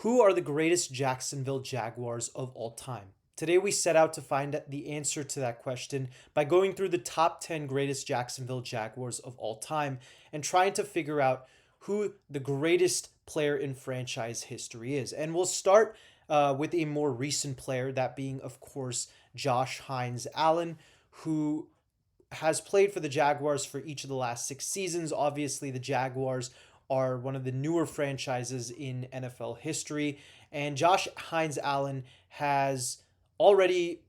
Who are the greatest Jacksonville Jaguars of all time? Today, we set out to find the answer to that question by going through the top 10 greatest Jacksonville Jaguars of all time and trying to figure out who the greatest player in franchise history is. And we'll start with a more recent player, that being, of course, Josh Hines Allen, who has played for the Jaguars for each of the last 6 seasons. Obviously, the Jaguars are one of the newer franchises in NFL history, and Josh Hines Allen has already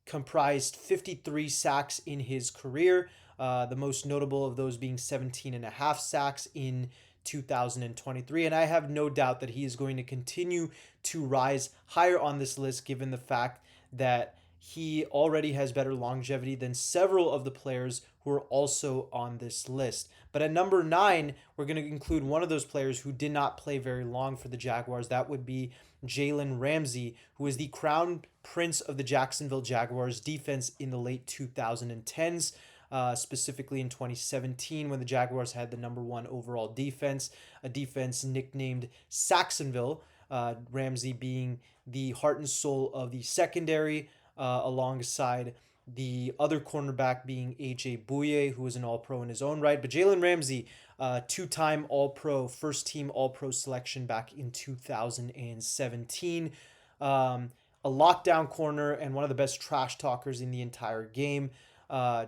comprised 53 sacks in his career, the most notable of those being 17 and a half sacks in 2023. And I have no doubt that he is going to continue to rise higher on this list given the fact that he already has better longevity than several of the players who are also on this list. But at number 9, we're going to include one of those players who did not play very long for the Jaguars. That would be Jaylen Ramsey, who is the crown prince of the Jacksonville Jaguars defense in the late 2010s. Specifically in 2017 when the Jaguars had the number 1 overall defense, a defense nicknamed Saxonville, Ramsey being the heart and soul of the secondary, alongside the other cornerback being A.J. Bouye, who was an All-Pro in his own right. But Jaylen Ramsey, two-time All-Pro, first-team All-Pro selection back in 2017. A lockdown corner and one of the best trash talkers in the entire game.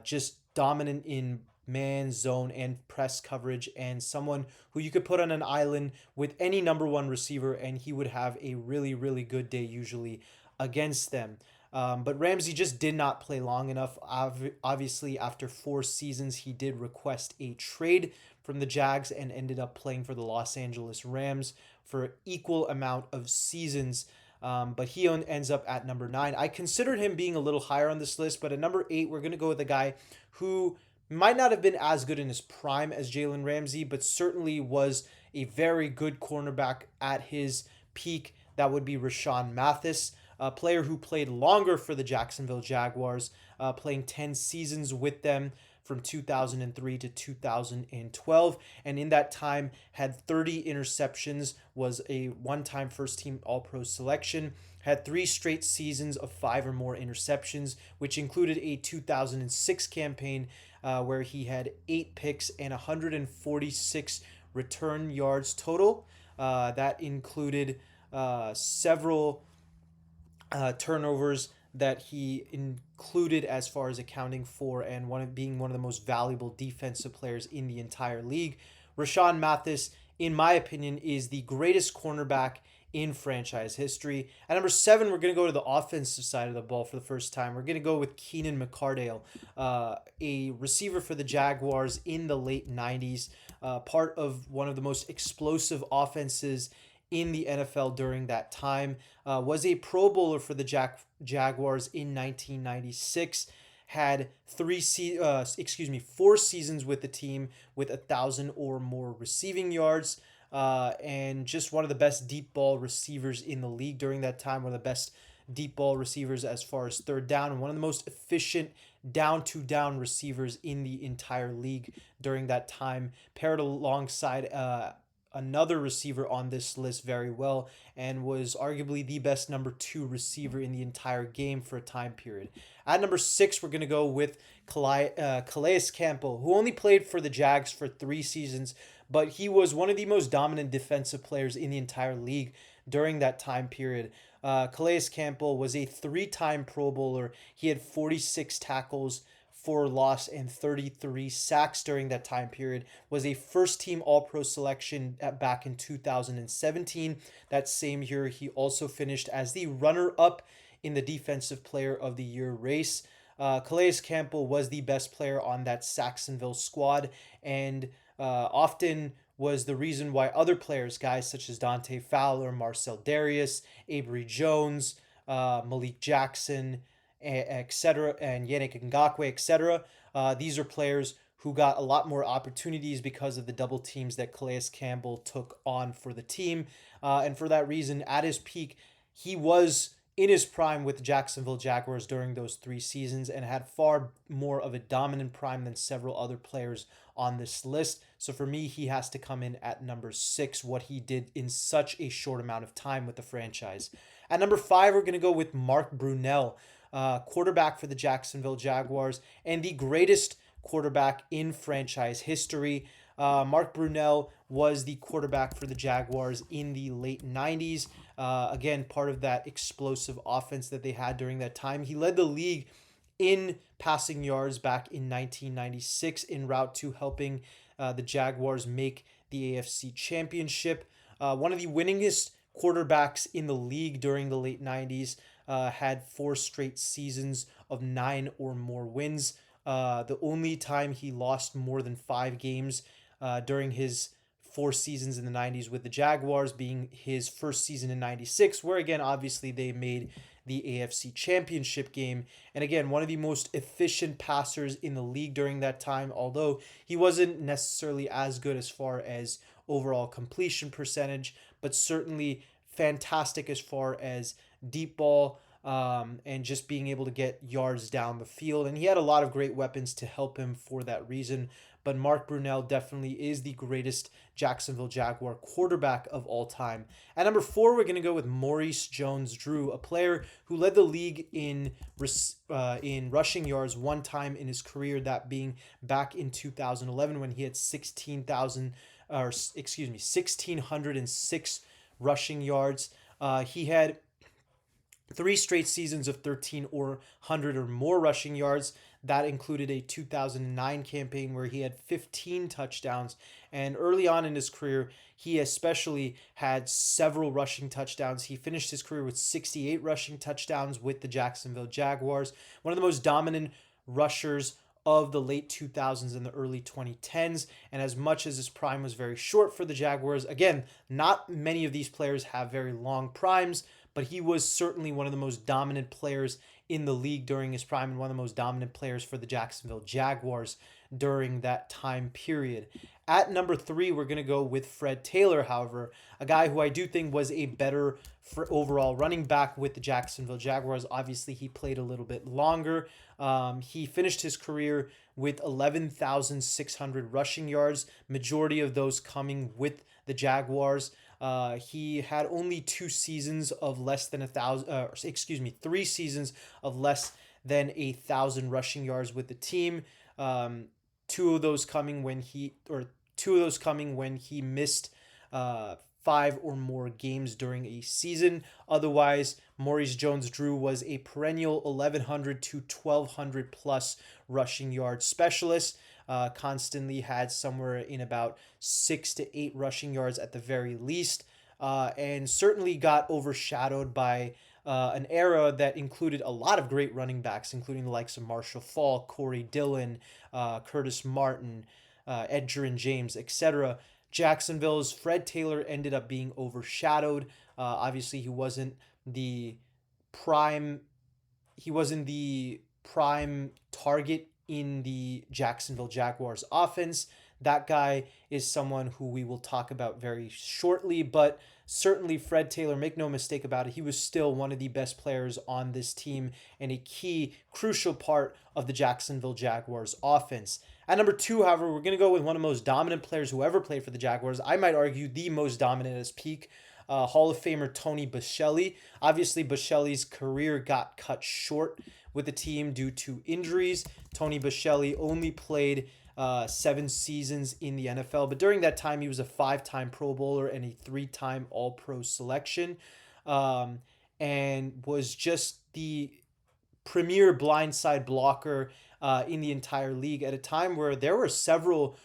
Just dominant in man, zone, and press coverage, and someone who you could put on an island with any number 1 receiver, and he would have a really, really good day usually against them. But Ramsey just did not play long enough. Obviously, after 4 seasons, he did request a trade from the Jags and ended up playing for the Los Angeles Rams for equal amount of seasons. But he ends up at number 9. I considered him being a little higher on this list, but at number 8, we're going to go with a guy who might not have been as good in his prime as Jaylen Ramsey, but certainly was a very good cornerback at his peak. That would be Rashawn Matthysse, a player who played longer for the Jacksonville Jaguars, playing 10 seasons with them from 2003 to 2012, and in that time had 30 interceptions, was a one-time first-team All-Pro selection, had 3 straight seasons of 5 or more interceptions, which included a 2006 campaign where he had 8 picks and 146 return yards total. That included several turnovers that he included as far as accounting for, and being one of the most valuable defensive players in the entire league. Rashawn Matthysse, in my opinion, is the greatest cornerback in franchise history. At number 7, we're going to go to the offensive side of the ball for the first time. We're going to go with Keenan Mardell, a receiver for the Jaguars in the late 90s, part of one of the most explosive offenses in the NFL during that time, was a Pro Bowler for the Jaguars in 1996, had 4 seasons with the team with 1,000 or more receiving yards, and just one of the best deep ball receivers in the league during that time, one of the best deep ball receivers as far as third down, and one of the most efficient down-to-down receivers in the entire league during that time, paired alongside another receiver on this list very well, and was arguably the best number 2 receiver in the entire game for a time period. At number 6, we're going to go with Kase Campbell, who only played for the Jags for 3 seasons, but he was one of the most dominant defensive players in the entire league during that time period. Kase Campbell was a 3-time Pro Bowler. He had 46 tackles for loss and 33 sacks during that time period, was a first-team All-Pro selection back in 2017. That same year, he also finished as the runner-up in the Defensive Player of the Year race. Kase Campbell was the best player on that Saxonville squad, and often was the reason why other players, guys such as Dante Fowler, Marcel Darius, Avery Jones, Malik Jackson, etc., and Yannick Ngakoue, etc. These are players who got a lot more opportunities because of the double teams that Kase Campbell took on for the team. And for that reason, at his peak, he was in his prime with the Jacksonville Jaguars during those 3 seasons and had far more of a dominant prime than several other players on this list. So for me, he has to come in at number 6, what he did in such a short amount of time with the franchise. At number 5, we're going to go with Mark Brunell, quarterback for the Jacksonville Jaguars and the greatest quarterback in franchise history. Mark Brunell was the quarterback for the Jaguars in the late 90s. Again, part of that explosive offense that they had during that time. He led the league in passing yards back in 1996 en route to helping the Jaguars make the AFC Championship. One of the winningest quarterbacks in the league during the late 90s, had 4 straight seasons of 9 or more wins. The only time he lost more than 5 games during his 4 seasons in the 90s with the Jaguars being his first season in 96, where again, obviously they made the AFC Championship game. And again, one of the most efficient passers in the league during that time, although he wasn't necessarily as good as far as overall completion percentage, but certainly fantastic as far as deep ball, and just being able to get yards down the field. And he had a lot of great weapons to help him for that reason. But Mark Brunell definitely is the greatest Jacksonville Jaguar quarterback of all time. At number 4, we're going to go with Maurice JonesDrew, a player who led the league in rushing yards one time in his career, that being back in 2011 when he had 1,606 rushing yards. He had 3 straight seasons of 13 or 100 or more rushing yards. That included a 2009 campaign where he had 15 touchdowns. And early on in his career, he especially had several rushing touchdowns. He finished his career with 68 rushing touchdowns with the Jacksonville Jaguars. One of the most dominant rushers of the late 2000s and the early 2010s. And as much as his prime was very short for the Jaguars, again, not many of these players have very long primes, but he was certainly one of the most dominant players in the league during his prime and one of the most dominant players for the Jacksonville Jaguars during that time period. At number 3, we're going to go with Fred Taylor, however, a guy who I do think was a better overall running back with the Jacksonville Jaguars. Obviously, he played a little bit longer. He finished his career with 11,600 rushing yards, majority of those coming with the Jaguars. He had only 2 seasons of less than 3 seasons of less than 1,000 rushing yards with the team. Two of those coming when he missed 5 or more games during a season. Otherwise, Maurice Jones-Drew was a perennial 1,100 to 1,200 plus rushing yard specialist. Constantly had somewhere in about 6 to 8 rushing yards at the very least, and certainly got overshadowed by an era that included a lot of great running backs, including the likes of Marshall Faulk, Corey Dillon, Curtis Martin, Edgerrin James, etc. Jacksonville's Fred Taylor ended up being overshadowed. Obviously, he wasn't the prime target in the Jacksonville Jaguars offense. That guy is someone who we will talk about very shortly, but certainly Fred Taylor, make no mistake about it, he was still one of the best players on this team and a key, crucial part of the Jacksonville Jaguars offense. At number 2, however, we're going to go with one of the most dominant players who ever played for the Jaguars. I might argue the most dominant at his peak. Hall of Famer Tony Bashelli. Obviously, Bashelli's career got cut short with the team due to injuries. Tony Bashelli only played 7 seasons in the NFL, but during that time, he was a 5-time Pro Bowler and a 3-time All-Pro selection, and was just the premier blindside blocker in the entire league at a time where there were several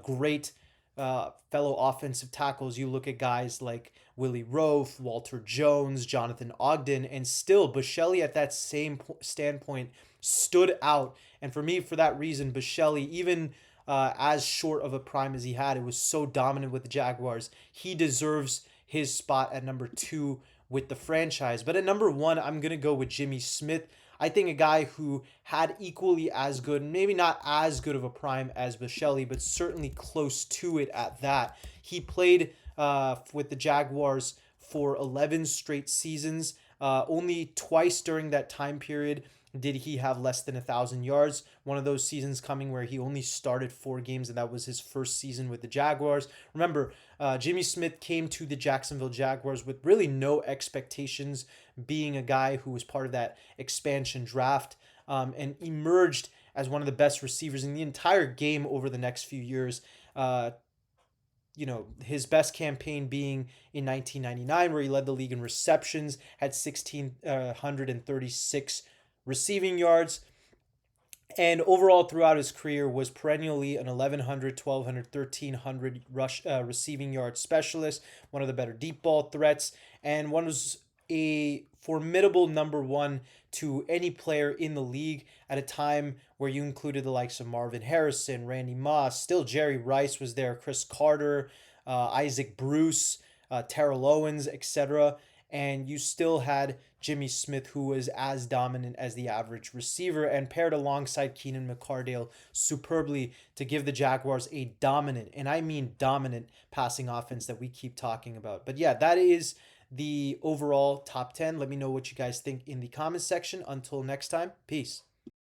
great fellow offensive tackles. You look at guys like Willie Roaf, Walter Jones, Jonathan Ogden, and still Bashelli at that same standpoint stood out. And for me, for that reason, Bashelli, even as short of a prime as he had, it was so dominant with the Jaguars. He deserves his spot at number 2 with the franchise. But at number 1, I'm going to go with Jimmy Smith. I think a guy who had equally as good, maybe not as good of a prime as Bashelli, but certainly close to it at that. He played with the Jaguars for 11 straight seasons, Only twice during that time period did he have less than 1,000 yards. One of those seasons coming where he only started 4 games, and that was his first season with the Jaguars. Remember, Jimmy Smith came to the Jacksonville Jaguars with really no expectations, being a guy who was part of that expansion draft, and emerged as one of the best receivers in the entire game over the next few years. His best campaign being in 1999, where he led the league in receptions, had 1,636 receiving yards, and overall throughout his career was perennially an 1,100, 1,200, 1,300 receiving yard specialist, one of the better deep ball threats, and one was a formidable number one to any player in the league at a time where you included the likes of Marvin Harrison, Randy Moss, still Jerry Rice was there, Chris Carter, Isaac Bruce, Terrell Owens, etc. And you still had Jimmy Smith, who was as dominant as the average receiver, and paired alongside Keenan Mardell superbly to give the Jaguars a dominant, and I mean dominant, passing offense that we keep talking about. But yeah, that is the overall top 10. Let me know what you guys think in the comments section. Until next time, peace.